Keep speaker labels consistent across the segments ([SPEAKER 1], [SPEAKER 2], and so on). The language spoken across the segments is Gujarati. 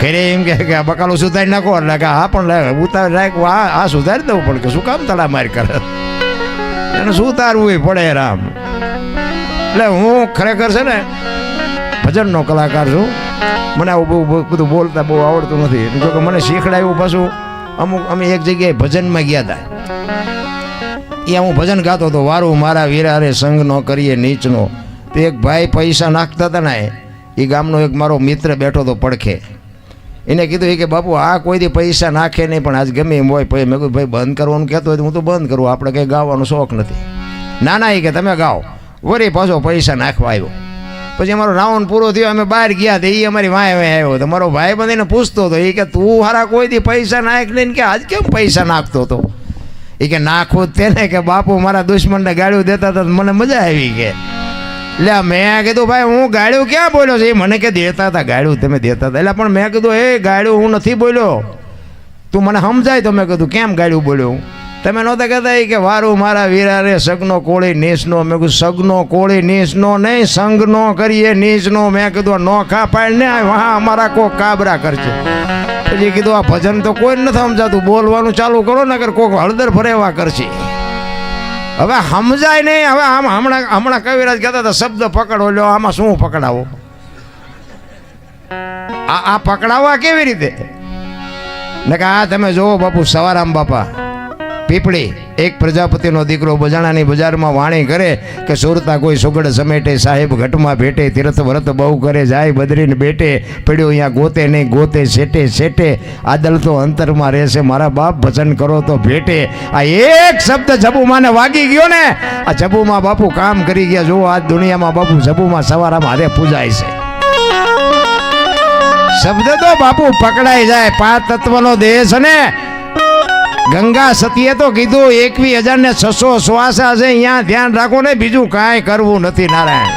[SPEAKER 1] ઘરે એમ કે આ બકાલું સુધારી નાખો એટલે કે હા પણ ઉતાર રાખ આ સુધારી દઉં પણ કે શું કામ તળા માર કરે એને સુધારવું પડે રામ. એટલે હું ખરેખર છે ને ભજનનો કલાકાર છું. મને આવું બહુ બધું બોલતા બહુ આવડતું નથી. જોકે મને શીખડાયું પાછું અમુક અમે એક જગ્યાએ ભજનમાં ગયા હતા. ત્યાં હું ભજન ગાતો હતો, વારું મારા વીરા રે સંગ નો કરીએ નીચનો. તો એક ભાઈ પૈસા નાખતા હતા ને એ ગામનો એક મારો મિત્ર બેઠો હતો પડખે. એને કીધું કે બાપુ આ કોઈથી પૈસા નાખે નહીં પણ આજ ગમે એમ હોય. મેં કીધું ભાઈ બંધ કરવાનું કહેતો હોય તો હું તો બંધ કરું, આપણે કંઈ ગાવાનો શોખ નથી. ના ના એ કે તમે ગાઓ. વળી પાછો પૈસા નાખવા આવ્યો. પછી અમારો રાઉન્ડ પૂરો થયો, અમે બહાર ગયા તો એ અમારી વાય વાય આવ્યો. તો મારો ભાઈ બંધીને પૂછતો હતો એ કે તું હારા કોઈથી પૈસા નાખ લઈને કે આજ કેમ પૈસા નાખતો હતો? એ કે નાખવું જ તેને કે બાપુ મારા દુશ્મનને ગાળ્યું દેતા હતા મને મજા આવી કે. એટલે મેં કીધું ભાઈ હું ગાળ્યું ક્યાં બોલ્યો છે? એ મને કે દેતા હતા ગાળ્યું તમે દેતા હતા. એટલે પણ મેં કીધું એ ગાળ્યું હું નથી બોલ્યો, તું મને સમજાય. તો મેં કીધું કેમ ગાળ્યું બોલ્યો? તમે નહોતા કહેતા કે વારું મારા વીરા રે સગનો કોળી નીચનો. મેં કીધું સગનો કોળી નીચનો નહીં, સંગનો કરીએ નીચનો. મેં કીધું નોખા પાડ ને વાહ અમારા કોક કાબરા કરશે. પછી કીધું આ ભજન તો કોઈ નથી સમજાતું, બોલવાનું ચાલુ કરો ને કોક હળદર ફરેવા કરશે. હવે સમજાય નહીં. હવે આમ હમણાં કવિરાજ કહેતા હતા શબ્દ પકડો લ્યો, આમાં શું પકડાવો? આ પકડાવવા કેવી રીતે? ને કે આ તમે જોવો બાપુ સવારામ બાપા પીપળી એક પ્રજાપતિનો દીકરો બજાણાની બજારમાં વાણી કરે કે સુરતા કોઈ સુગડ સમેટે, સાહેબ ઘટમાં ભેટે, તીર્થ વ્રત બહુ કરે, જાય બદરીને બેટે, પડ્યો અહીંયા ગોતે નહીં ગોતે સેટે સેટે, આદલ તો અંતરમાં રહેશે મારા બાપ, ભજન કરો તો ભેટે. આ એક શબ્દ જબુમાને વાગી ગયો ને, આ જબુમાં બાપુ કામ કરી ગયા. જો આ દુનિયામાં બાપુ જબુમાં સવારામાં હારે પૂજાય છે. શબ્દ તો બાપુ પકડાઈ જાય. 5 તત્વનો દેશ ને ગંગા સતીએ તો કીધું 21,600 શ્વાસા છે, અહીંયા ધ્યાન રાખો ને, બીજું કાંઈ કરવું નથી. નારાયણ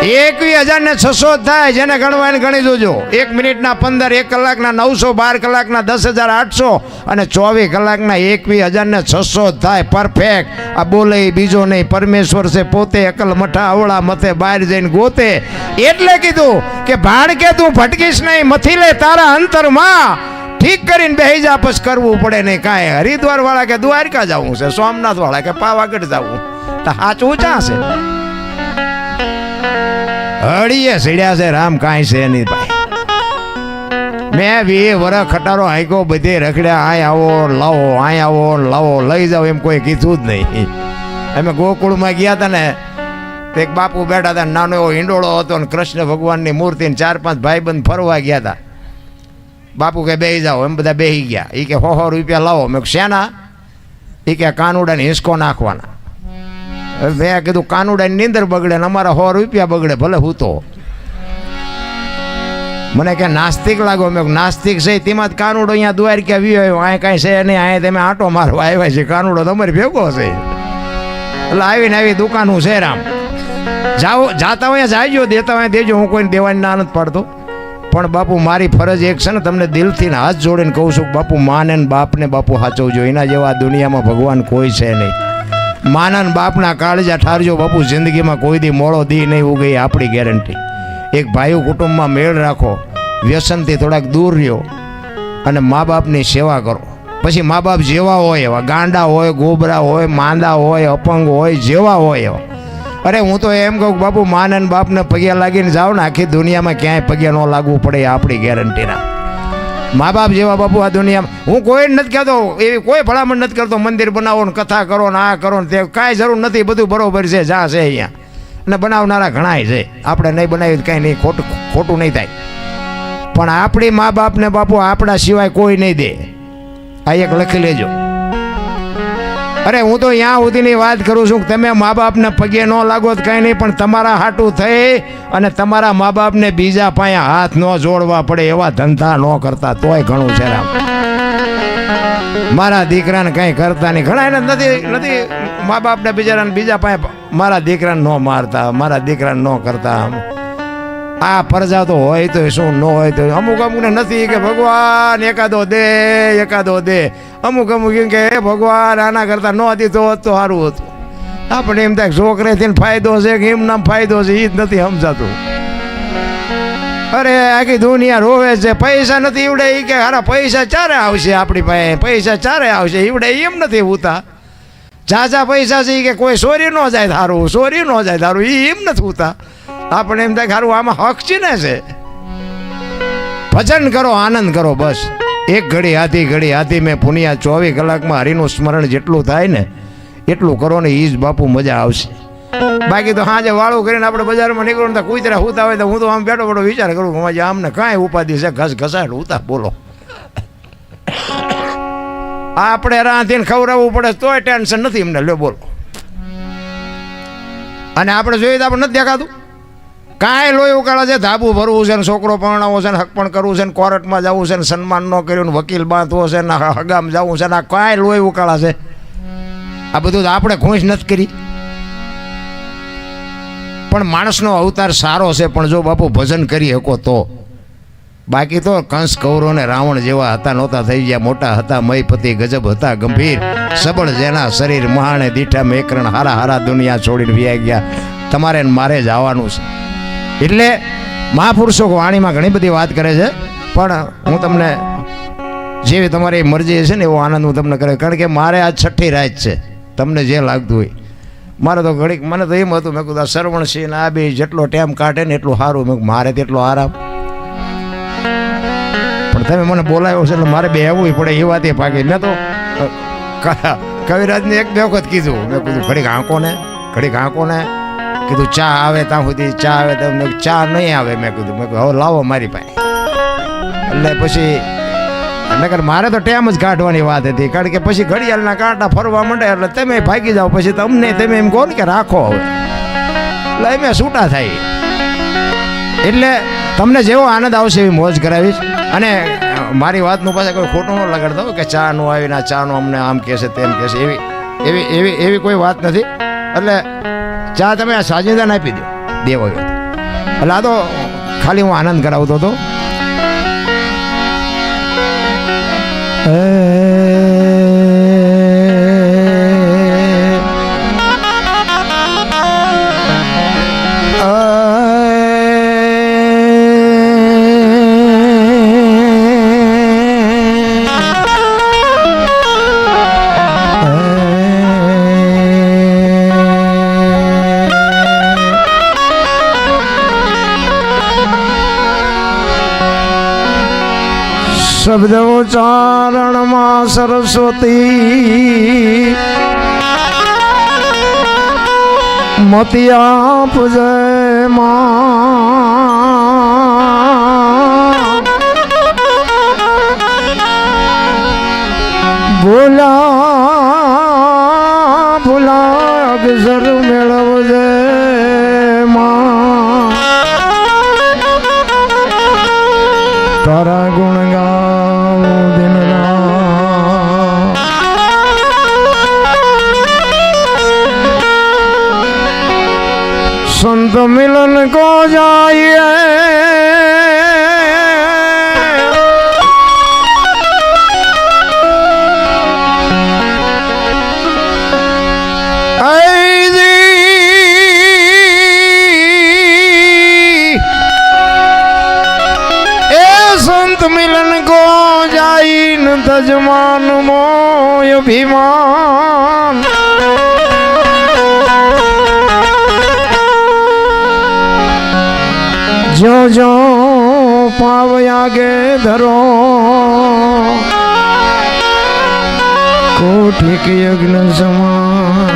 [SPEAKER 1] 21,600 થાય, જેને ગણવાને ગણી જોજો. 1 મિનિટના 15, 1 કલાકના 900, 12 કલાકના 10,800 અને 24 કલાકના 21,600 થાય. પરફેક્ટ. આ બોલે બીજો નહીં, પરમેશ્વર છે પોતે, અકલ મઠા અવળા મથે બહાર જઈને ગોતે. એટલે કીધું કે ભાણ કે તું ભટકીશ નહીં, મથી લે તારા અંતરમાં, ઠીક કરીને બેહી જા, પછી કરવું પડે નહીં કાંઈ. હરિદ્વાર વાળા કે દ્વારકા જવું છે, સોમનાથ વાળા કે પાવાગઢ જવું, તો સાચું ચા છે? હળીએ સીડ્યા છે રામ, કાંઈ છે નહીં ભાઈ. મેં 20 વર્ષ ખટારો હાંક્યો, બધે રખડ્યા, આય આવો લાવો, આય આવો લાવો, લઈ જાઓ એમ કોઈ કીધું જ નહીં. અમે ગોકુળમાં ગયા હતા ને, એક બાપુ બેઠા હતા, નાનો એવો હિંડોળો હતો ને કૃષ્ણ ભગવાનની મૂર્તિ, 4-5 ભાઈબંધ ફરવા ગયા હતા. બાપુ કે બેસી જાઓ, એમ બધા બેસી ગયા. એ કે 100 રૂપિયા લાવો. મેં શેના? એ કે કાનુડાને હિંસકો નાખવાના. મેં કીધું કાનુડાની નીંદર બગડે ને અમારા 100 રૂપિયા બગડે, ભલે હું તો. મને કે નાસ્તિક લાગો. મેં નાસ્તિક છે તેમાં જ કાનુડો અહીંયા દ્વારકા આવ્યો, અહીંયા કાંઈ છે નહીં, અહીંયા તમે આંટો મારવા આવ્યા છે, કાનુડો તમારી ભેગો છે. એટલે આવીને આવી દુકાનું છે રામ. જાઓ, જાતા હોય જાયજો, દેતા હોય દેજો, હું કોઈને દેવાની ના નથી પાડતો. પણ બાપુ મારી ફરજ એક છે ને, તમને દિલથી હાથ જોડીને કહું છું, બાપુ માને ને બાપને બાપુ સાચવજો. એના જેવા દુનિયામાં ભગવાન કોઈ છે નહીં. માના ને બાપના કાળજા ઠારજો બાપુ. જિંદગીમાં કોઈ દી મોડો દી નહીં ઉગે, આપણી ગેરંટી. એક ભાઈઓ કુટુંબમાં મેળ રાખો, વ્યસનથી થોડાક દૂર રહ્યો અને મા બાપની સેવા કરો. પછી મા બાપ જેવા હોય એવા, ગાંડા હોય, ગોબરા હોય, માંદા હોય, અપંગ હોય, જેવા હોય એવા. અરે હું તો એમ કહું બાપુ માને ને બાપને પગ્યા લાગીને જાઓ ને, આખી દુનિયામાં ક્યાંય પગ્યા ન લાગવું પડે, આપણી ગેરંટીના. મા બાપ જેવા બાપુ આ દુનિયામાં હું કોઈ નથી કહેતો, એવી કોઈ ભલામણ નથી કરતો મંદિર બનાવો ને કથા કરો ને આ કરો ને તે, કાંઈ જરૂર નથી. બધું બરોબર છે જ્યાં છે અહીંયા, અને બનાવનારા ઘણાય છે. આપણે નહીં બનાવી કાંઈ નહીં, ખોટું નહીં થાય. પણ આપણી મા બાપને બાપુ આપણા સિવાય કોઈ નહીં દે. આ એક લખી લેજો. અરે હું તો ત્યાં સુધીની વાત કરું છું કે તમે મા બાપને પગે ન લાગો તો કંઈ નહીં, પણ તમારા હાટું થઈ અને તમારા મા બાપને બીજા પાસે હાથ ન જોડવા પડે એવા ધંધા ન કરતા તોય ઘણું છે રામ. મારા દીકરાને કંઈ કરતા નહીં. ઘણા એને નથી મા બાપને બિચારાને બીજા પાસે મારા દીકરાને ન મારતા, મારા દીકરાને ન કરતા. આ પરજા તો હોય તો શું, ન હોય તો અમુકને નથી કે ભગવાન એકાદો દે. અમુક એમ કે હે ભગવાન આના કરતા ન હતી તો સારું હતું. આપણે એમ થાય છોકરેથી ફાયદો છે કે એમ નામ ફાયદો છે, એ જ નથી સમજાતું. અરે આખી દુનિયા રોવે છે, પૈસા નથી ઈવડે. એ કે હારા પૈસા ચારે આવશે આપણી પાસે, પૈસા ચારે આવશે ઈવડે. એમ નથી ઉતા ઝાઝા પૈસા છે કે કોઈ ચોરી ન જાય થારું, ચોરી ન જાય થારું, એમ નથી ઉતા. આપણે એમ થાય ખારું આમાં હક છે ને છે. ભજન કરો, આનંદ કરો, બસ. એક ઘડી હાથી મેં પુનિયા 24 કલાકમાં હરિનું સ્મરણ જેટલું થાય ને એટલું કરો ને, ઈ જ બાપુ મજા આવશે. બાકી તો હાજે વાળું કરીને આપણે બજારમાં નીકળવું તો કૂતરા હુતા હોય તો હું તો આમ બેઠો વિચાર કરું કે આમને કાંઈ ઉપાધિ છે, ઘસાટ ઉતા બોલો. આપણે રાંધીને ખવડાવવું પડે તોય ટેન્શન નથી એમને, લ્યો બોલો. અને આપણે જોઈએ તો આપણે નથી દેખાતું કાંઈ લોહી ઉકાળે છે, ધાબુ ભરવું છે ને, છોકરો પરણાવવો છે ને, હક પણ કરવું છે ને, કોર્ટમાં જવું છે ને, સન્માન ન કર્યું ને, વકીલ બાંધવો છે ને, હગામ જવું છે ને, આ કાંઈ લોહી ઉકાળા છે. આ બધું તો આપણે ખુશ નથી કરી. પણ માણસનો અવતાર સારો છે, પણ જો બાપુ ભજન કરી શકો તો. બાકી તો કંસ કૌરવ ને રાવણ જેવા હતા નહોતા થઈ ગયા, મોટા હતા મયપતિ ગજબ હતા ગંભીર, સબળ જેના શરીર મહાણે દીઠા મેકરણ, હારા દુનિયા છોડીને વ્યાઈ ગયા. તમારે મારે જ આવવાનું છે. એટલે મહાપુરુષો વાણીમાં ઘણી બધી વાત કરે છે, પણ હું તમને જેવી તમારી મરજી છે ને એવો આનંદ હું તમને કરે. કારણ કે મારે આ 6ઠ્ઠી રાત છે, તમને જે લાગતું હોય. મારે તો ઘડીક મને તો એમ હતું, મેં કીધું શ્રવણસિંહ ને આ બે જેટલો ટાઈમ કાઢે ને એટલું સારું, મેં મારે તેટલો આરામ. પણ તમે મને બોલાવ્યો છે એટલે મારે બે આવવું પડે એ વાત એ પાકી. મેં તો કવિરાજને 1-2 વખત કીધું, મેં કીધું ઘડીક આંકો ને કીધું ચા આવે ત્યાં સુધી, ચા આવે તો મેં ચા નહીં આવે. મેં કીધું હવે લાવો મારી પાસે. એટલે પછી નકર મારે તો ટાઈમ જ કાઢવાની વાત હતી. કારણ કે પછી ઘડિયાળના કાંટા ફરવા માંડે એટલે તમે ભાગી જાઓ, પછી તમે એમ કહો ને કે રાખો હવે, એટલે એમ છૂટા થાય. એટલે તમને જેવો આનંદ આવશે એવી મોજ કરાવીશ. અને મારી વાતનું પાછા કોઈ ખોટું ન લગાડતો કે ચા નું આવીને ચા નું અમને આમ કહેશે તેમ કહેશે, એવી કોઈ વાત નથી. એટલે ચા તમે આ સાજિદાને આપી દો દેવો. એટલે આ તો ખાલી હું આનંદ કરાવતો હતો. શબ્દ ઉચ્ચારણમાં સરસ્વતી મતિ આપજે માં, ભૂલા અક્ષર મેળવજે માં, તારા ગુણ संत मिलन को जाइए संत मिलन को जाई न तजमान मोय अभिमान, जो जो पाव आगे धरो कोटि के यज्ञ समान,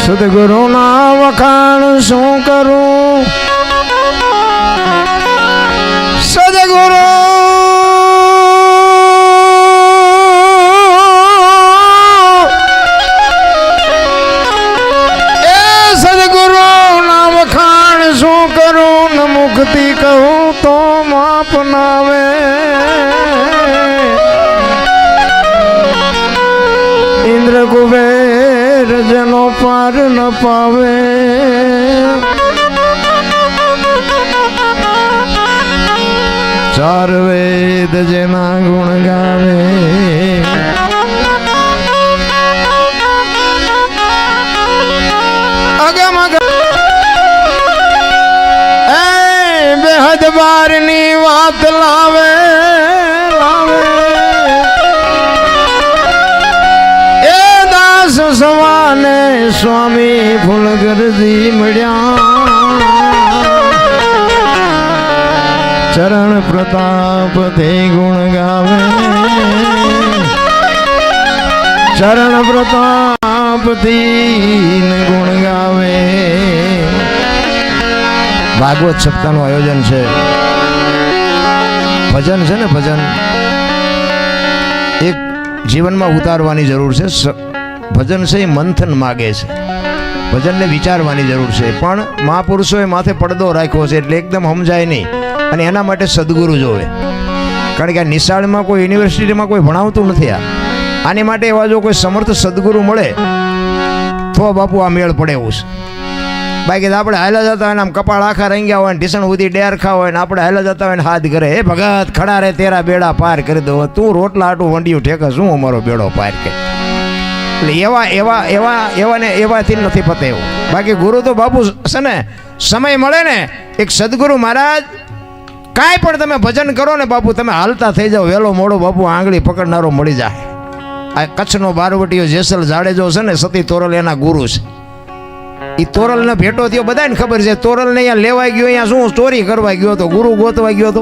[SPEAKER 1] सदगुरु ना वखाण शू करूं, सदगुरु मुक्ति कहूँ तो माप नावे, इंद्र कुबेर जनो पार न पावे, चार वेद जना गुण गावे, ગમ બેહદ બારની વાત લાવે લાવે એ દાસ સવાને સ્વામી ફૂલગરજી મળ્યા ચરણ પ્રતાપ તે ગુણ ગાવે ચરણ પ્રતાપ થી ગુણ ગાવે. ભાગવત સપ્તાહનું આયોજન છે. ભજન છે ને ભજન એક જીવનમાં ઉતારવાની જરૂર છે. ભજન છે એ મંથન માગે છે. ભજનને વિચારવાની જરૂર છે. પણ મહાપુરુષોએ માથે પડદો રાખ્યો છે એટલે એકદમ સમજાય નહીં અને એના માટે સદગુરુ જોવે. કારણ કે આ નિશાળમાં કોઈ યુનિવર્સિટીમાં કોઈ ભણાવતું નથી. આની માટે એવા જો કોઈ સમર્થ સદગુરુ મળે તો બાપુ આ મેળ પડે એવું છે. બાકી આપણે હાલા જતા હોય ને આમ કપાળ આખા રંગ્યા હોય ને ઢીસણ સુધી ડેર ખા હોય ને આપણે હાલા જતા હોય ને હાથ કરે હે ભગત ખડા રે તેરા બેડા પાર કરી દો તું રોટલા આટું વંડિયું ઠેકે શું અમારો બેડો પાર કે એટલે એવાથી નથી પતે એવું. બાકી ગુરુ તો બાપુ છે ને સમય મળે ને એક સદગુરુ મહારાજ કાંઈ પણ તમે ભજન કરો ને બાપુ તમે હાલતા થઈ જાઓ વહેલો મોડો બાપુ આંગળી પકડનારો મળી જાય. આ કચ્છનો બારવટીયો જેસલ જાડેજો છે ને સતી તોરલ એના ગુરુ છે. એ તોરલને ભેટો થયો બધાને ખબર છે. તોરલને અહીંયા લેવાઈ ગયો અહીંયા શું ચોરી કરવા ગયો હતો ગુરુ ગોતવા ગયો હતો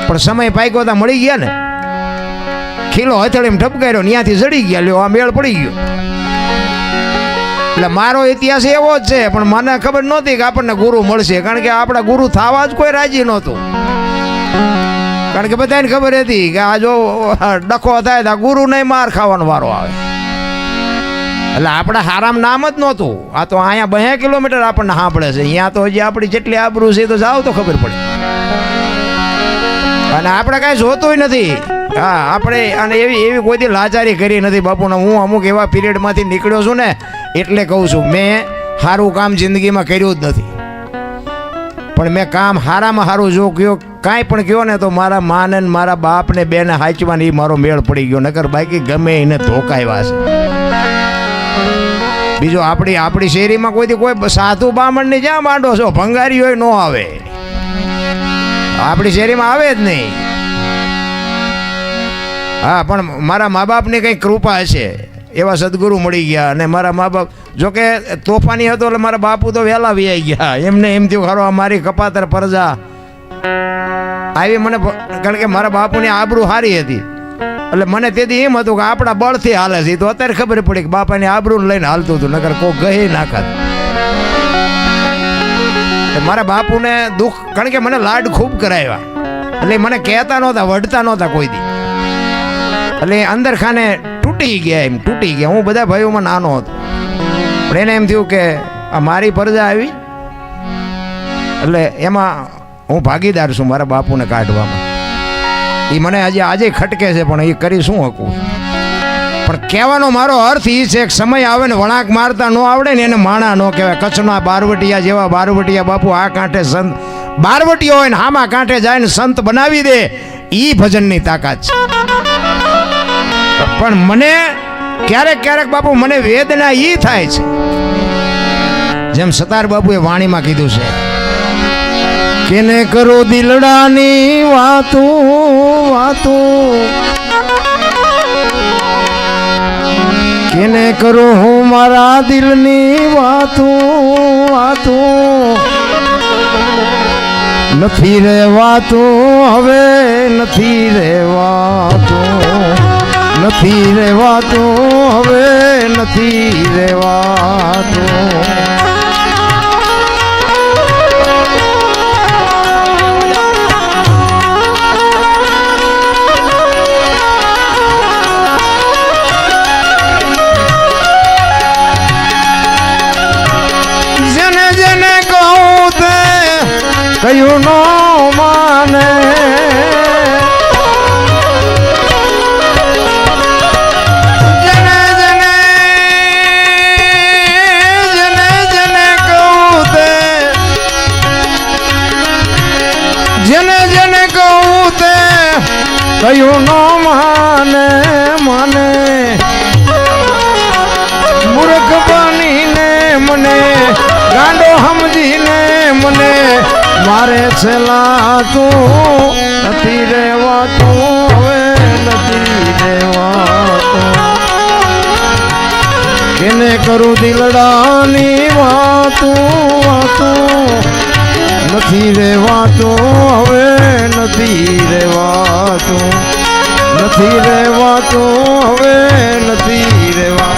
[SPEAKER 1] પણ સમય પાક્યો તા મળી ગયા ને ખીલો હથેળીમાં ઠપકાર્યો ત્યાંથી ચડી ગયા લ્યો આ મેળ પડી ગયો. એટલે મારો ઇતિહાસ એવો જ છે પણ મને ખબર નહોતી કે આપણને ગુરુ મળશે કારણ કે આપણા ગુરુ થવા જ કોઈ રાજી નહોતું. કારણ કે બધાને ખબર હતી કે આ જો ડખો થાય તો ગુરુ નહીં માર ખાવાનો વારો આવે. એટલે આપણા હારામ નામ જ નહોતું. આ તો અહીંયા 2 કિલોમીટર આપણને સાંભળે છે. અહીંયા તો હજી આપણી જેટલી આબરૂ છે તો જાવ તો ખબર પડે. અને આપણે કાંઈ જોતું નથી. હા આપણે અને એવી કોઈથી લાચારી કરી નથી બાપુને. હું અમુક એવા પીરિયડમાંથી નીકળ્યો છું ને એટલે કહું છું મેં સારું કામ જિંદગીમાં કર્યું જ નથી. પણ મેં કામ હારામાં સારું જો કયો કાંઈ પણ કહો ને તો મારા માને મારા બાપને બેને હાચવાની મારો મેળ પડી ગયો. નકર બાકી ગમે એને ધોકાવ્યા છે. બીજો આપણી શેરીમાં કોઈ સાધુ બામણની જ્યાં માંડો છો ભંગારી હોય ન આવે. આપણી શેરીમાં આવે જ નહીં. હા પણ મારા મા બાપની કંઈક કૃપા હશે એવા સદગુરુ મળી ગયા. અને મારા મા બાપ જોકે તોફાની હતો એટલે મારા બાપુ તો વહેલા વ્યાઈ ગયા. એમને એમ થયું ખરો મારી કપાતર પરજા આવી મને કારણ કે મારા બાપુની આબરૂ સારી હતી એટલે મને તેથી એમ હતું કે આપણા બળથી હાલે છે. તો અત્યારે ખબર પડી કે બાપાની આબરૂ લઈને હાલતું હતું નકર કોઈ ગહી નાખત. મારા બાપુને દુઃખ કારણ કે મને લાડ ખૂબ કરાવ્યા એટલે મને કહેતા નહોતા વઢતા નહોતા કોઈ દી. એટલે અંદર ખાને તૂટી ગયા. હું બધા ભાઈઓમાં નાનો હતો પણ એને એમ થયું કે આ મારી પરજા આવી એટલે એમાં હું ભાગીદાર છું મારા બાપુને કાઢવામાં. એ મને આજે ખટકે છે પણ એ કરી શું શકું. પણ કહેવાનો મારો અર્થ એ છે કે સમય આવે ને વળાંક મારતા ન આવડે ને એને માણા ન કહેવાય. કચ્છના બારવટિયા જેવા બારવટિયા બાપુ આ કાંઠે સંત બારવટીયો હોય ને હામા કાંઠે જાય ને સંત બનાવી દે એ ભજનની તાકાત છે. પણ મને ક્યારેક બાપુ મને વેદના ઈ થાય છે જેમ સતાર બાપુએ વાણીમાં કીધું છે કેને કરો દિલડાની વાતો કેને કરો હું મારા દિલની વાતો નથી રહેવાતું હવે નથી રહેવાતું હવે નથી રહેવાતું. જેને કહું તે કયું નો માને કયું નો માને મૂર્ખ બનીને મને મારે છેલ્લા તું નથી રેવાતું હવે નથી રેવાતું કેને કરું દિલડાની વાતું નથી રેવાતું હવે નથી રેવાતું નથી રેવાતું હવે નથી રેવાતું